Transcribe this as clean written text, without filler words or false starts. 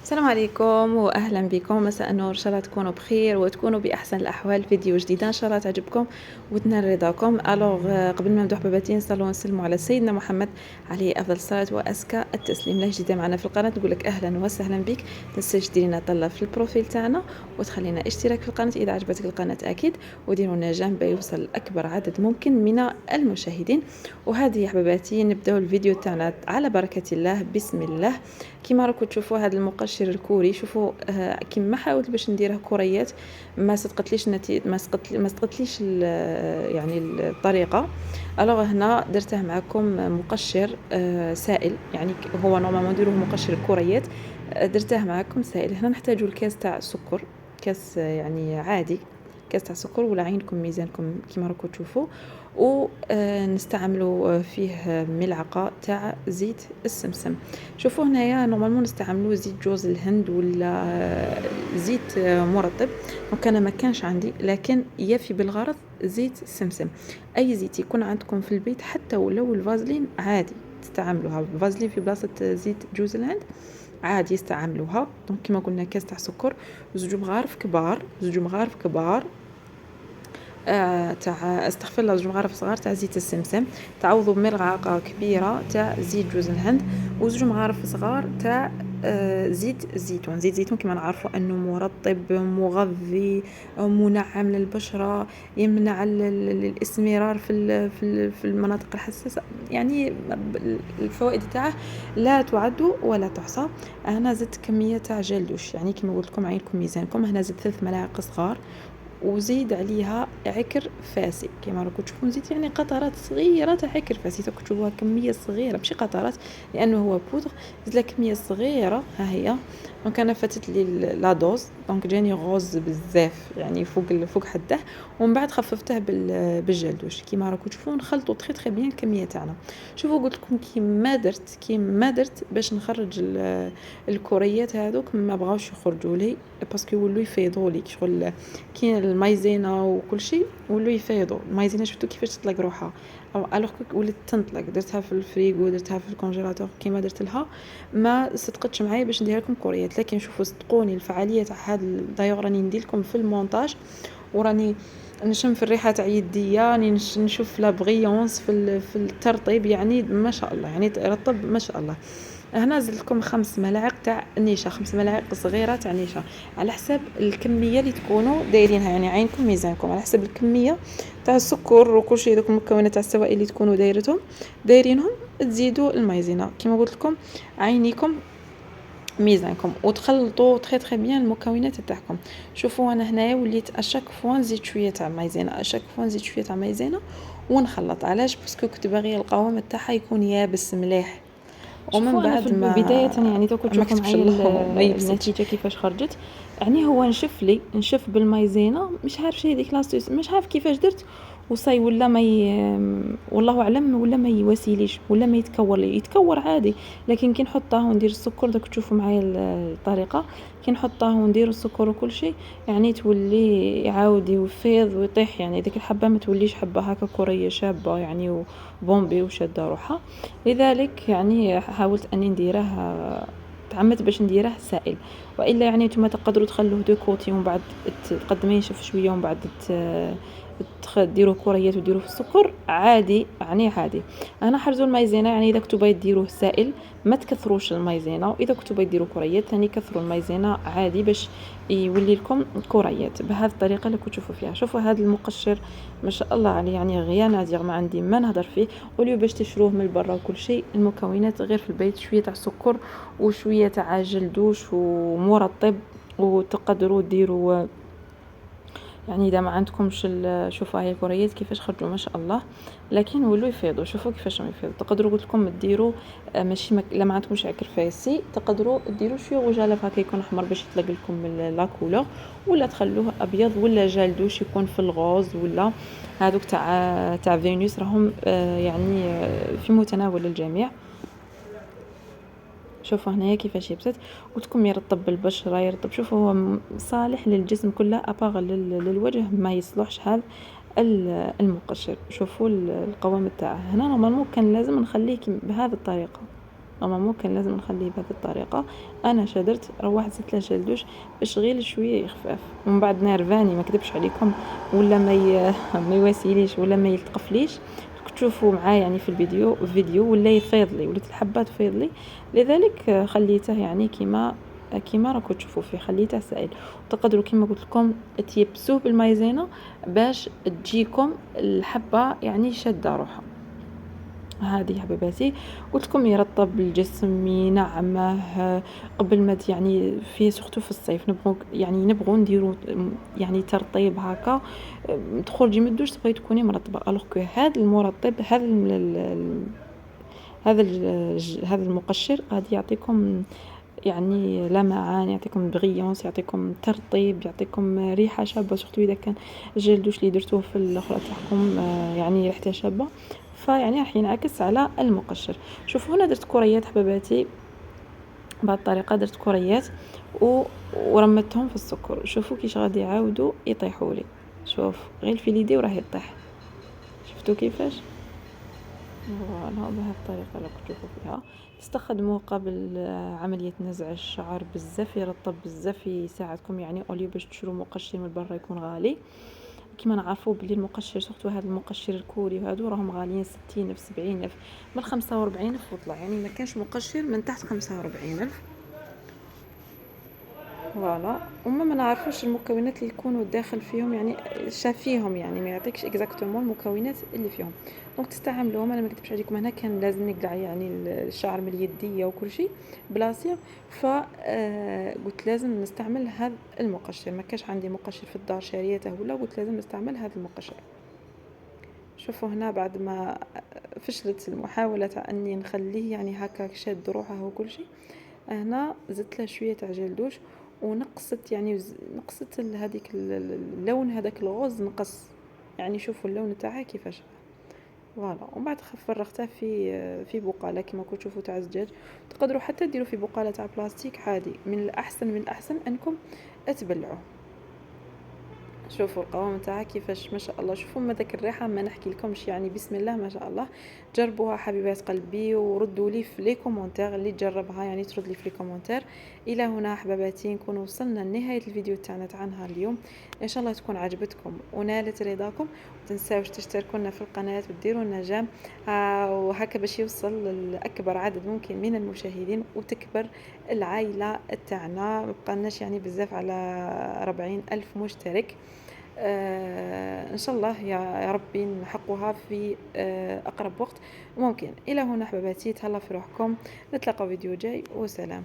السلام عليكم واهلا بكم، مساء النور. ان شاء الله تكونوا بخير وتكونوا باحسن الاحوال. فيديو جديد ان شاء الله تعجبكم وتنال رضاكم. قبل ما نبدأ حباباتي نصلوا ونسلموا على سيدنا محمد عليه افضل الصلاه وازكى التسليم. لا جديده معنا في القناه نقول لك اهلا وسهلا بك. تنساش ديري لنا طله في البروفيل تاعنا وتخلينا اشتراك في القناه اذا عجبتك القناه اكيد، وديروا لنا جنب يوصل لاكبر عدد ممكن من المشاهدين. وهذه يا حباباتي نبداو الفيديو تاعنا على بركه الله. بسم الله. كما راكم تشوفوا هذا المقشر الكوري، شوفوا كما حاولت باش نديره كوريات ما صدقتليش ما صدقتليش يعني الطريقه. الوغ هنا درته معكم مقشر سائل، يعني هو نورمالمون نديروه مقشر الكوريات، درته معكم سائل. هنا نحتاجو الكاس تاع سكر، كاس يعني عادي، كاس تاع سكر ولا عينكم ميزانكم كما راكم تشوفوا، ونستعملوا فيه ملعقه تاع زيت السمسم. شوفوا هنايا نورمالمون نستعملوا زيت جوز الهند ولا زيت مرطب، دونك انا ما كانش عندي، لكن يفي بالغرض زيت السمسم. اي زيت يكون عندكم في البيت، حتى ولو الفازلين عادي تستعملوها. الفازلين في بلاصه زيت جوز الهند عادي يستعملوها. دونك كما قلنا كاس تاع سكر، زوج مغارف كبار تاع استغفر الله، زوج مغارف صغار تاع زيت السمسم، تعوضوا بملعقه كبيره تاع زيت جوز الهند، وزوج مغارف صغار تاع زيت الزيتون. زيت الزيتون كما نعرفوا انه مرطب مغذي منعم للبشره، يمنع الاسمرار في المناطق الحساسه، يعني الفوائد تاعه لا تعد ولا تحصى. انا زدت كميه تاع جل دوش، يعني كما قلت لكم عينكم ميزانكم. هنا زدت 3 ملاعق صغار، وزيد عليها عكر فاسي كما راكم تشوفون. زيت يعني قطرات صغيره تاع عكر فاسي، راكم تشوفوها كميه صغيره ماشي قطرات لانه هو بودر. زيد لها كميه صغيره ها هي. دونك انا فاتت لي لا دوز، دونك جاني غوز بزاف يعني فوق حده، ومن بعد خففته بالجلدوش كما راكم تشوفون. نخلطوا تري تري بيان الكميه تاعنا. شوفوا قلت لكم كيما درت باش نخرج الكوريات هذوك ما بغاوش يخرجوا لي باسكو يولوا يفيضوا لي شغل. كاين المايزينا وكل شيء ولو يفيضوا. المايزينا شفتوا كيفاش تطلق روحها، او الوغ ولات تنطلق. درتها في الفريغو، درتها في الكونجيلاتور كيما درت لها، ما صدقتش معايا باش ندير لكم كوريات. لكن شوفوا صدقوني الفعاليه تاع هذا دايوغ راني ندير لكم في المونتاج، وراني نشم في الريحه تاع يديا، راني نشوف لا بريونس في الترطيب، يعني ما شاء الله، يعني رطب ما شاء الله. هنا زدت لكم 5 ملاعق تاع نشا، 5 ملاعق صغيره تاع نشا، على حسب الكميه اللي تكونوا دايرينها، يعني عينكم ميزانكم على حسب الكميه تاع السكر وكل شيء. دوك المكونات تاع السوائل اللي تكونوا دايرينهم تزيدوا المايزينا كما قلت لكم، عينيكم ميزانكم، وتخلطوا تري تري بيان المكونات تاعكم. شوفوا انا هنايا وليت اشاك فوا نزيد شويه تاع مايزينا، اشاك فوا نزيد شويه تاع مايزينا ونخلط. علاش؟ باسكو كنت باغيه القوام تاعها يكون يابس مليح. ومن شوفوا انا في بعد بدايه يعني دوك ما تشوفوا كتبش معايا الله ما يبسطش. النتيجه كيفاش خرجت. يعني هو نشف بالمايزينا، مش عارف شي هذيك لاستيس، مش عارف كيفاش درت وصاي ولا ما والله اعلم، ولا ما يواسيليش ولا ما يتكور لي، يتكور عادي. لكن كي نحطها وندير السكر، دوك تشوفوا معايا الطريقه، كي نحطها وندير السكر وكل شيء يعني تولي يعاود يفيض ويطيح، يعني ديك الحبه ما توليش حبه هكا كوريه شابه يعني وبومبي وشاده روحها. لذلك يعني حاولت اني نديره، تعمدت باش نديره سائل. والا يعني نتوما تقدروا تخلوه دو كوتي ومن بعد تقدميه ينشف شويه ومن بعد ديروه كريات وديروه في السكر عادي، يعني عادي. انا حرزوا المايزينا، يعني اذا كنتوا ديروه سائل ما تكثروش المايزينا، واذا كنتوا ديروا كريات ثاني كثروا المايزينا عادي باش يولي لكم كريات بهذه الطريقه اللي كنتوا تشوفوا فيها. شوفوا هذا المقشر ما شاء الله عليه، يعني غير نادر، ما عندي ما نهضر فيه. وليو باش تشروه من برا وكل شيء، المكونات غير في البيت شويه تاع سكر وشويه تاع جلدوش ومرطب. وتقدروا ديروا يعني اذا ما عندكمش شوفوا هاي الكريات كيفاش خرجوا ما شاء الله، لكن ولوا يفيضوا. شوفوا كيفاش راهم يفيضوا. تقدروا قلت لكم ديروا ماشي لا ما عندكمش عكر فاسي، تقدروا ديروا شويه غجاله هكا يكون احمر باش يطلق لكم لا كولور، ولا تخلوه ابيض، ولا جالدوش يكون في الغوز، ولا هذوك تاع فينوس راهم يعني في متناول الجميع. شوفوا هنايا كيفاش يبسط، قلت لكم يرطب بالبشره يرطب. شوفوا هو صالح للجسم كله، اباغ للوجه ما يصلحش هذا المقشر. شوفوا القوام تاعه. هنا نورمالمون كان لازم نخليه بهذه الطريقه. نورمالمون كان لازم نخليه بهذه الطريقه. انا شدرت روحت زدت له جل دوش باش غير شويه يخفاف، ومن بعد نيرفاني ما كذبش عليكم، ولا ما يواسيليش ولا ما يلتقفليش. تشوفوا معايا يعني في الفيديو ولا يفيض لي، ولات الحبه تفيض لي، لذلك خليته يعني كيما راكم تشوفوا فيه، خليته سائل. تقدروا كيما قلت لكم تيبسوه بالمايزينا باش تجيكم الحبه يعني شاده روحها. هذه حبيباتي قلت لكم يرطب الجسم ينعمه قبل ما يعني فيه سورتو في الصيف نبغوا نديروا يعني ترطيب هكا تخرجي من الدوش تبغي تكوني مرطبه. الوغ كو هذا المرطب هذا المقشر غادي يعطيكم يعني لمعان، يعطيكم بغيونس، يعطيكم ترطيب، يعطيكم ريحه شابه، سورتو اذا كان جل دوش اللي درتوه في الاخرى تاعكم يعني ريحته شابه، فيعني راح ينعكس على المقشر. شوفوا هنا درت كريات حباباتي بهذه الطريقه، درت كريات ورمتهم في السكر. شوفوا كيش غادي يعاودوا يطيحوا لي، شوف غير في ليدي وراه يطيح، شفتوا كيفاش؟ فوالا بهذه الطريقه اللي تشوفوا فيها. تستخدموه قبل عمليه نزع الشعر، بزاف يرطب، بزاف يساعدكم يعني اوليو باش تشرو مقشر من برا يكون غالي. كيما نعرفوا بلي المقشر سورتو هذا المقشر الكوري وهادو راهم غاليين 60,000 70,000 من 45,000 وطلع، يعني ما كانش مقشر من تحت 45,000. فوالا وما ما نعرفوش المكونات اللي يكونوا داخل فيهم، يعني شافيهم يعني ما يعطيكش اكزاكتومون المكونات اللي فيهم، دونك تستعملوهم. انا ما نكذبش عليكم هنا كان لازم نقلع يعني الشعر من اليديه وكل شيء بلاصير، ف قلت لازم نستعمل هذا المقشر، ما كاش عندي مقشر في الدار شاريته ولا، قلت لازم نستعمل هذا المقشر. شوفوا هنا بعد ما فشلت المحاولة تاع اني نخليه يعني هكا شاد روحه وكل شيء، هنا زدت له شويه تاع جل دوش ونقصت يعني نقصت هذيك اللون هذاك الغوز نقص، يعني شوفوا اللون تاعها كيفاش. فوالا ومن بعد فرغتها في بقاله كما كنتوا تشوفوا تاع الزجاج. تقدروا حتى ديروا في بقاله تاع بلاستيك عادي، من الاحسن انكم تبلعوه. شوفوا القوام تاعها كيفاش ما شاء الله، شوفوا ما داك الريحه ما نحكي لكمش، يعني بسم الله ما شاء الله. جربوها حبيبات قلبي وردوا لي في لي كومونتير اللي تجربها، يعني ترد لي في لي كومونتير. الى هنا حباباتي نكون وصلنا لنهايه الفيديو تاعنا تاع نهار اليوم، ان شاء الله تكون عجبتكم ونالت رضاكم. تنساوش تشتركوا لنا في القناه وتديروا لنا جام وهكا باش يوصل لاكبر عدد ممكن من المشاهدين وتكبر العائله تاعنا، مبقالناش يعني بزاف على 40,000 مشترك. إن شاء الله يا ربي نحققها في أقرب وقت ممكن. إلى هنا حباباتي، تهلا في روحكم، نتلاقى فيديو جاي وسلام.